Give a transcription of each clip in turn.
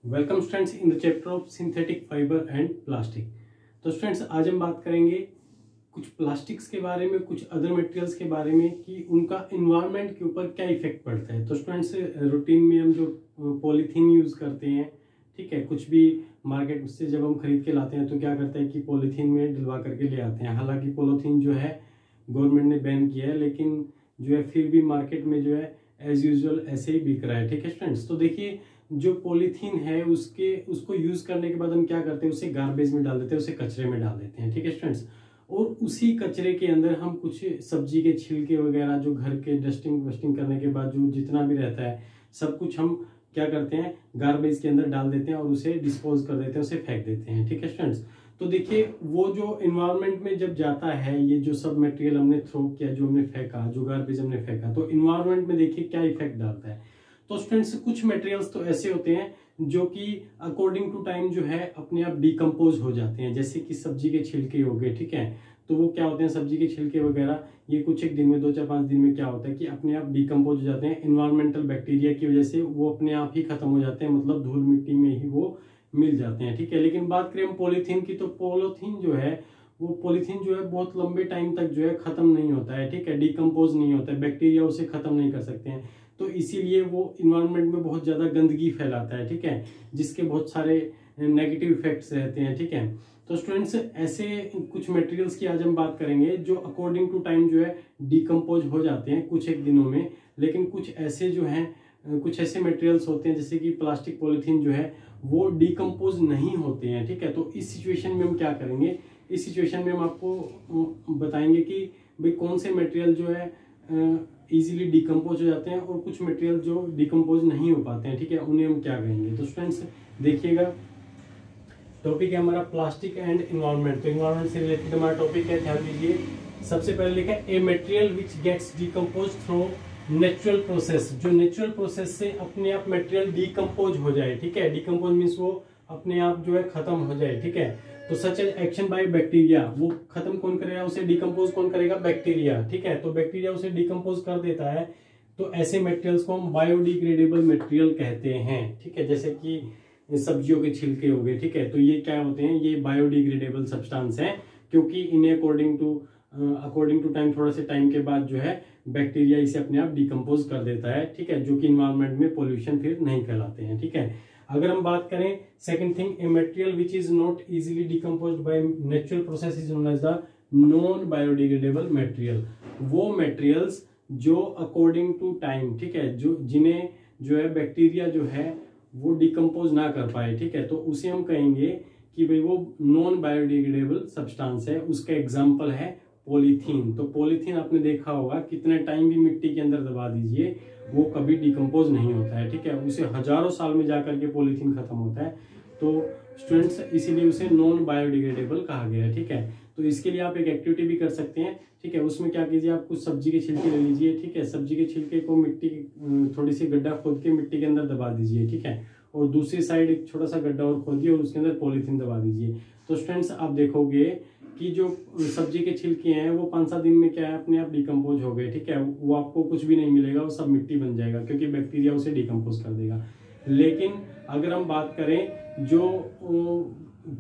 Welcome students in the chapter of synthetic fibre and plastic. तो students आज हम बात करेंगे कुछ प्लास्टिक्स के बारे में, कुछ अदर मटेरियल्स के बारे में कि उनका इन्वायरमेंट के ऊपर क्या इफेक्ट पड़ता है। तो स्टूडेंट्स रूटीन में हम जो पॉलीथीन यूज करते हैं, ठीक है, कुछ भी मार्केट से जब हम खरीद के लाते हैं तो क्या करते हैं कि पॉलीथीन में डलवा करके ले आते हैं। हालांकि पॉलीथीन जो है गवर्नमेंट ने बैन किया है, लेकिन जो है फिर भी मार्केट में जो है एज यूजुअल ऐसे ही बिक रहा है। ठीक है स्टूडेंट्स, तो देखिए जो पॉलीथीन है उसको यूज करने के बाद हम क्या करते हैं, उसे गार्बेज में डाल देते हैं, उसे कचरे में डाल देते हैं। ठीक है स्टूडेंट्स, और उसी कचरे के अंदर हम कुछ सब्जी के छिलके वगैरह जो घर के डस्टिंग वस्टिंग करने के बाद जो जितना भी रहता है सब कुछ हम क्या करते हैं, गार्बेज के अंदर डाल देते हैं और उसे डिस्पोज कर देते हैं, उसे फेंक देते हैं। ठीक है स्टूडेंट्स, तो देखिए वो जो इन्वायरमेंट में जब जाता है, ये जो सब मटेरियल हमने थ्रो किया, जो हमने फेंका, जो गार्बेज हमने फेंका, तो इन्वायरमेंट में देखिए क्या इफेक्ट डालता है। तो स्टूडेंट्स कुछ मटेरियल्स तो ऐसे होते हैं जो कि अकॉर्डिंग टू टाइम जो है अपने आप डिकम्पोज हो जाते हैं, जैसे कि सब्जी के छिलके हो गए। ठीक है, तो वो क्या होते हैं, सब्जी के छिलके वगैरह ये कुछ एक दिन में, 2 4 5 दिन में क्या होता है कि अपने आप डिकम्पोज हो जाते हैं। इन्वायरमेंटल बैक्टीरिया की वजह से वो अपने आप ही खत्म हो जाते हैं, मतलब धूल मिट्टी में ही वो मिल जाते हैं। ठीक है, लेकिन बात करें हम पॉलीथीन की, तो पॉलीथीन जो है वो पॉलीथीन जो है बहुत लंबे टाइम तक जो है खत्म नहीं होता है। ठीक है, डिकम्पोज नहीं होता है, बैक्टीरिया उसे खत्म नहीं कर सकते हैं, तो इसीलिए वो इन्वायरमेंट में बहुत ज्यादा गंदगी फैलाता है। ठीक है, जिसके बहुत सारे नेगेटिव इफेक्ट्स रहते हैं। ठीक है, तो स्टूडेंट्स ऐसे कुछ मटेरियल्स की आज हम बात करेंगे जो अकॉर्डिंग टू टाइम जो है डिकम्पोज हो जाते हैं कुछ एक दिनों में, लेकिन कुछ ऐसे जो हैं, कुछ ऐसे मटेरियल्स होते हैं जैसे कि प्लास्टिक पॉलीथीन जो है वो डिकम्पोज नहीं होते हैं। ठीक है, तो इस सिचुएशन में हम क्या करेंगे, इस सिचुएशन में हम आपको बताएंगे कि भाई कौन से मटेरियल जो है इजीली डिकम्पोज हो जाते हैं और कुछ मटेरियल जो डिकम्पोज नहीं हो पाते हैं। ठीक है, उन्हें हम क्या कहेंगे। तो स्टूडेंट्स देखिएगा, टॉपिक है हमारा प्लास्टिक एंड इन्वायरमेंट। तो इन्वायरमेंट से रिलेटेड हमारा टॉपिक है, ध्यान दीजिए। सबसे पहले लिखा है a material which gets decompose through natural process, जो नेचुरल प्रोसेस से अपने आप मटेरियल डिकम्पोज हो जाए। ठीक है, डिकम्पोज मीन्स वो अपने आप जो है खत्म हो जाए। ठीक है, तो सच एक्शन बाय बैक्टीरिया, वो खत्म कौन करेगा, उसे डिकम्पोज कौन करेगा, बैक्टीरिया। ठीक है, तो बैक्टीरिया उसे डिकम्पोज कर देता है, तो ऐसे मटेरियल्स को हम बायोडिग्रेडेबल मटेरियल कहते हैं। ठीक है, जैसे कि सब्जियों के छिलके हो गए। ठीक है, तो ये क्या होते हैं, ये बायोडिग्रेडेबल सब्सटेंस हैं, क्योंकि इन्हें अकॉर्डिंग टू टाइम, थोड़ा से टाइम के बाद जो है बैक्टीरिया इसे अपने आप डिकम्पोज कर देता है। ठीक है, जो कि इन्वायरमेंट में पोल्यूशन फिर नहीं फैलाते हैं। ठीक है, अगर हम बात करें second thing, a material which is not easily decomposed by natural process is known as the non biodegradable material. वो मटेरियल्स जो अकॉर्डिंग टू टाइम, ठीक है, जो जिन्हें जो है बैक्टीरिया जो है वो डिकम्पोज ना कर पाए। ठीक है, तो उसे हम कहेंगे कि भाई वो नॉन बायोडिग्रेडेबल सब्सटेंस है। उसका एग्जांपल है पॉलीथीन। तो पॉलीथीन आपने देखा होगा, कितने टाइम भी मिट्टी के अंदर दबा दीजिए वो कभी डिकम्पोज नहीं होता है। ठीक है, उसे हजारों साल में जाकर के पॉलीथीन खत्म होता है। तो स्टूडेंट्स इसीलिए उसे नॉन बायोडिग्रेडेबल कहा गया है। ठीक है, तो इसके लिए आप एक एक्टिविटी भी कर सकते हैं। ठीक है, उसमें क्या कीजिए, आप कुछ सब्जी के छिलके ले लीजिए। ठीक है, सब्जी के छिलके को मिट्टी थोड़ी सी गड्ढा खोद के मिट्टी के अंदर दबा दीजिए। ठीक है, और दूसरी साइड एक छोटा सा गड्ढा और खोदिए और उसके अंदर पॉलीथीन दबा दीजिए। तो स्टूडेंट्स आप देखोगे कि जो सब्जी के छिलके हैं वो 5-7 दिन में क्या है, अपने आप डिकम्पोज हो गए। ठीक है, वो आपको कुछ भी नहीं मिलेगा, वो सब मिट्टी बन जाएगा, क्योंकि बैक्टीरिया उसे डिकम्पोज कर देगा। लेकिन अगर हम बात करें जो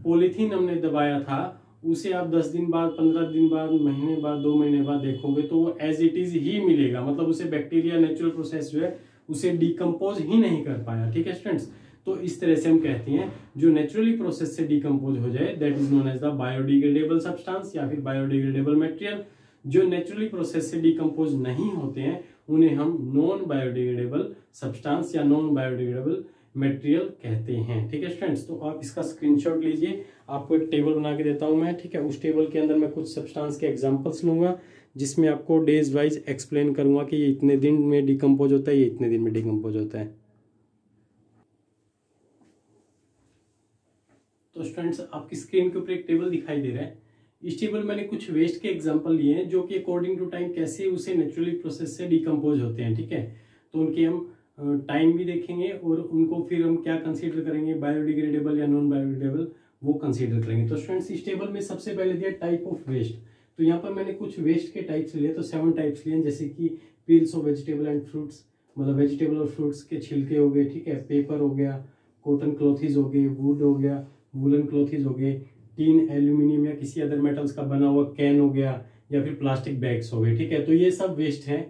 पॉलीथीन हमने दबाया था, उसे आप 10 दिन बाद, 15 दिन बाद, महीने बाद, 2 महीने बाद देखोगे तो वो एज इट इज ही मिलेगा, मतलब उसे बैक्टीरिया नेचुरल प्रोसेस जो है उसे डिकम्पोज ही नहीं कर पाया। ठीक है स्टूडेंट्स, तो इस तरह से हम कहते हैं जो नेचुरली प्रोसेस से डिकम्पोज हो जाए that is known as the biodegradable substance या फिर बायोडिग्रेडेबल मटेरियल। जो नेचुरली प्रोसेस से डिकम्पोज नहीं होते हैं उन्हें हम नॉन बायोडिग्रेडेबल सब्सटेंस या नॉन बायोडिग्रेडेबल मटेरियल कहते हैं। ठीक है स्टूडेंट्स, तो आप इसका स्क्रीनशॉट लीजिए, आपको एक टेबल बना के देता हूं मैं। ठीक है, उस टेबल के अंदर मैं कुछ सब्सटेंस के एग्जांपल्स लूंगा, जिसमें आपको डेज वाइज एक्सप्लेन करूंगा कि ये इतने दिन में डिकम्पोज होता है, ये इतने दिन में डिकम्पोज होता है। तो स्टूडेंट्स आपकी स्क्रीन के ऊपर एक टेबल दिखाई दे रहा है। इस टेबल मैंने कुछ वेस्ट के एग्जांपल लिए हैं जो कि अकॉर्डिंग टू टाइम कैसे उसे नेचुरली प्रोसेस से डिकम्पोज होते हैं। ठीक है, तो उनके हम टाइम भी देखेंगे और उनको फिर हम क्या कंसीडर करेंगे, बायोडिग्रेडेबल या नॉन बायोडिग्रेडेबल, वो कंसीडर करेंगे। तो स्टूडेंट्स इस टेबल में सबसे पहले दिया टाइप ऑफ वेस्ट। तो यहाँ पर मैंने कुछ वेस्ट के टाइप्स लिए, तो 7 टाइप्स लिए, जैसे कि peels of vegetable and fruits, मतलब वेजिटेबल और फ्रूट्स के छिलके हो गए। ठीक है, पेपर हो गया, कॉटन क्लॉथीज हो गए, वुड हो गया, वुलन क्लॉथीज हो गए, टीन, एल्यूमिनियम या किसी अदर मेटल्स का बना हुआ कैन हो गया, या फिर प्लास्टिक बैग्स हो गए। ठीक है, तो ये सब वेस्ट है।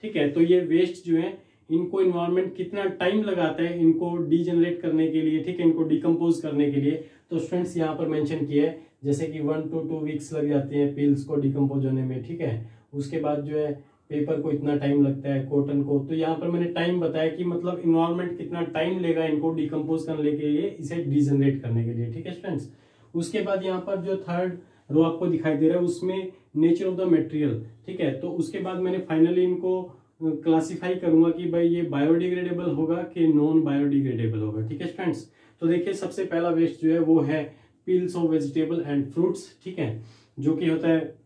ठीक है, तो ये वेस्ट जो है इनको इन्वायरमेंट कितना टाइम लगाता है इनको डीजनरेट करने के लिए, ठीक है, इनको डिकम्पोज करने के लिए। तो स्टूडेंट्स यहाँ पर मेंशन किया है जैसे कि 1 to 2 वीक्स लग जाते हैं पिल्स को डिकम्पोज होने में। ठीक है, उसके बाद जो है पेपर को इतना टाइम लगता है, कॉटन को। तो यहाँ पर मैंने टाइम बताया कि मतलब इन्वायरमेंट कितना टाइम लेगा इनको डिकम्पोज करने के लिए, इसे डीजनरेट करने के लिए। ठीक है स्टूडेंट्स, उसके बाद यहाँ पर जो थर्ड रो आपको दिखाई दे रहा है उसमें नेचर ऑफ द मटेरियल। ठीक है, तो उसके बाद मैंने फाइनली इनको क्लासिफाई करूंगा कि भाई ये बायोडिग्रेडेबल होगा कि नॉन बायोडिग्रेडेबल होगा। ठीक है स्टूडेंट्स, तो देखिए सबसे पहला वेस्ट जो है वो है peels of vegetable and fruits. ठीक है, जो कि होता है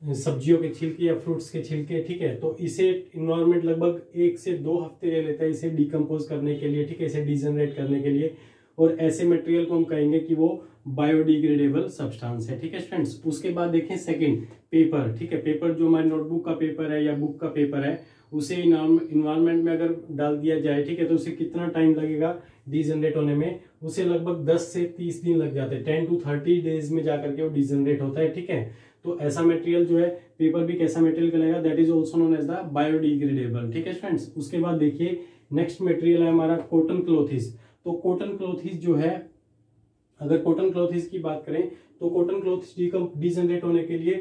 सब्जियों के छिलके या फ्रूट्स के छिलके। ठीक है, तो इसे इन्वायरमेंट लगभग 1 से 2 हफ्ते ले लेता है इसे डिकम्पोज करने के लिए। ठीक है, इसे डिजनरेट करने के लिए, और ऐसे मटेरियल को हम कहेंगे कि वो बायोडिग्रेडेबल सब्सटेंस है। ठीक है स्टूडेंट्स, उसके बाद देखें सेकंड पेपर। ठीक है, पेपर जो हमारी नोटबुक का पेपर है या बुक का पेपर है उसे इन्वायरमेंट में अगर डाल दिया जाए, ठीक है, तो उसे कितना टाइम लगेगा डीजनरेट होने में? उसे लगभग 10 से 30 दिन लग जाते हैं। 10 to 30 डेज में जाकर के वो डीजनरेट होता है। ठीक है, तो ऐसा मटेरियल जो है पेपर भी कैसा मटेरियल कहलाएगा? That is also known as the biodegradable. ठीक है फ्रेंड्स, उसके बाद देखिए नेक्स्ट मटेरियल है हमारा कॉटन क्लॉथीज। तो कॉटन क्लॉथीज जो है, अगर कॉटन क्लॉथीज की बात करें तो कॉटन क्लॉथीज डीजनरेट होने के लिए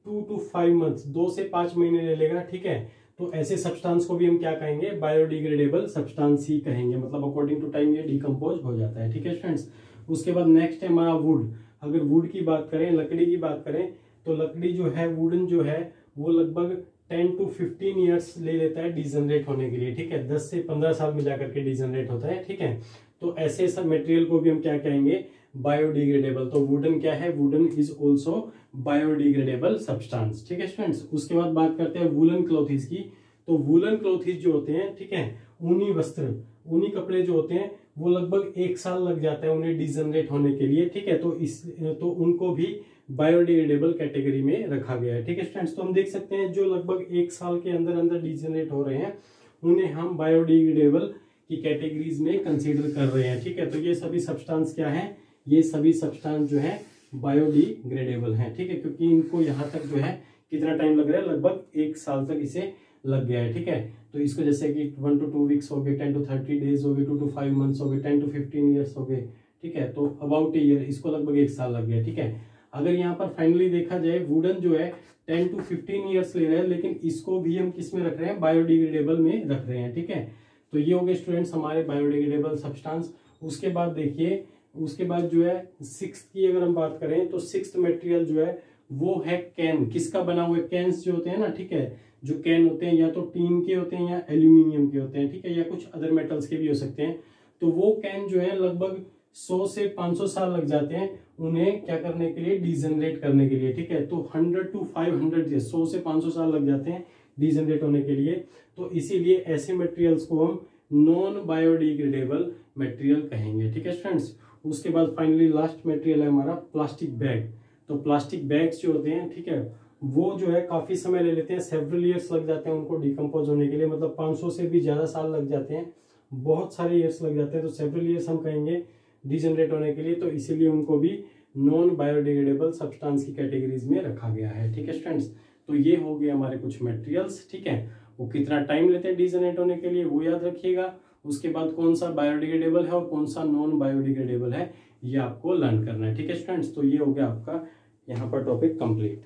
2 to 5 मंथ्स, 2 से 5 महीने ले लेगा। ठीक है, तो ऐसे सब्सटेंस को भी हम क्या कहेंगे? बायोडिग्रेडेबल सब्सटेंस ही कहेंगे, मतलब अकॉर्डिंग टू टाइम ये डिकम्पोज हो जाता है। ठीक है फ्रेंड्स, उसके बाद नेक्स्ट है हमारा वुड। अगर वुड की बात करें, लकड़ी की बात करें, तो लकड़ी जो है, वुडन जो है, वो लगभग 10 to 15 ईयर्स ले लेता है डिजनरेट होने के लिए। ठीक है, 10 से 15 साल में जाकर के डिजनरेट होता है। ठीक है, तो ऐसे सब मटेरियल को भी हम क्या कहेंगे? बायोडिग्रेडेबल। तो वुडन क्या है? Wooden is also biodegradable substance. ठीक है स्टूडेंट्स, उसके बाद बात करते हैं वुलन क्लॉथीज की। तो वुलन क्लॉथीज जो होते हैं, ठीक है, ऊनी वस्त्र, ऊनी कपड़े जो होते हैं, वो लगभग 1 साल लग जाता है उन्हें डिजनरेट होने के लिए। ठीक है, तो उनको भी बायोडिग्रेडेबल कैटेगरी में रखा गया है। ठीक है स्टूडेंट्स, तो हम देख सकते हैं जो लगभग 1 साल के अंदर अंदर डिजनरेट हो रहे हैं उन्हें हम बायोडिग्रेडेबल की कैटेगरीज में कंसीडर कर रहे हैं। ठीक है, तो ये सभी सब्सटेंस क्या है? ये सभी सब्सटेंस जो है बायोडिग्रेडेबल हैं। ठीक है, क्योंकि इनको यहाँ तक जो है कितना टाइम लग रहा है? लगभग 1 साल तक इसे लग गया है। ठीक है, तो इसको जैसे कि 1 to 2 वीक्स हो गए, 10 to 30 डेज हो गए, 2 to 5 मंथ्स हो गए, 10 to 15 ईयर्स हो गए। ठीक है, तो अबाउट ईयर, इसको लगभग 1 साल लग गया। ठीक है, अगर यहाँ पर फाइनली देखा जाए वुडन जो है 10 to 15 ईयर्स ले रहे हैं, लेकिन इसको भी हम किस में रख रहे हैं? बायोडिग्रेडेबल में रख रहे हैं। ठीक है, तो ये हो गए स्टूडेंट्स हमारे बायोडिग्रेडेबल सब्सटेंस। उसके बाद देखिए, उसके बाद जो है 6th की अगर हम बात करें तो 6th मटेरियल जो है वो है कैन। किसका बना हुआ है? कैन्स जो होते हैं ना, ठीक है, जो कैन होते हैं या तो टीन के होते हैं या एल्यूमिनियम के होते हैं। ठीक है, या कुछ अदर मेटल्स के भी हो सकते हैं। तो वो कैन जो है लगभग 100 से 500 साल लग जाते हैं उन्हें क्या करने के लिए? डिजनरेट करने के लिए। ठीक है, तो 100 to 500 डेज, 100 से 500 साल लग जाते हैं डिजनरेट होने के लिए। तो इसीलिए ऐसे मटेरियल्स को हम नॉन बायोडिग्रेडेबल मटेरियल कहेंगे। ठीक है फ्रेंड्स, उसके बाद फाइनली लास्ट मटेरियल है हमारा प्लास्टिक बैग। तो प्लास्टिक बैग्स जो होते हैं, ठीक है, वो जो है काफी समय ले लेते हैं, सेवरल ईयर्स लग जाते हैं उनको डिकम्पोज होने के लिए, मतलब 500 से भी ज्यादा साल लग जाते हैं, बहुत सारे ईयर्स लग जाते हैं। तो सेवरल ईयर्स हम कहेंगे डिजनरेट होने के लिए, तो इसीलिए उनको भी नॉन बायोडिग्रेडेबल सब्सटेंस की कैटेगरीज में रखा गया है। ठीक है स्टूडेंट्स, तो ये हो गए हमारे कुछ मटेरियल्स। ठीक है, वो कितना टाइम लेते हैं डिजनरेट होने के लिए वो याद रखिएगा। उसके बाद कौन सा बायोडिग्रेडेबल है और कौन सा नॉन बायोडिग्रेडेबल है ये आपको लर्न करना है। ठीक है स्टूडेंट्स, तो ये हो गया आपका यहाँ पर टॉपिक कंप्लीट।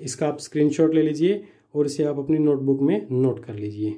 इसका आप स्क्रीनशॉट ले लीजिए और इसे आप अपनी नोटबुक में नोट कर लीजिए।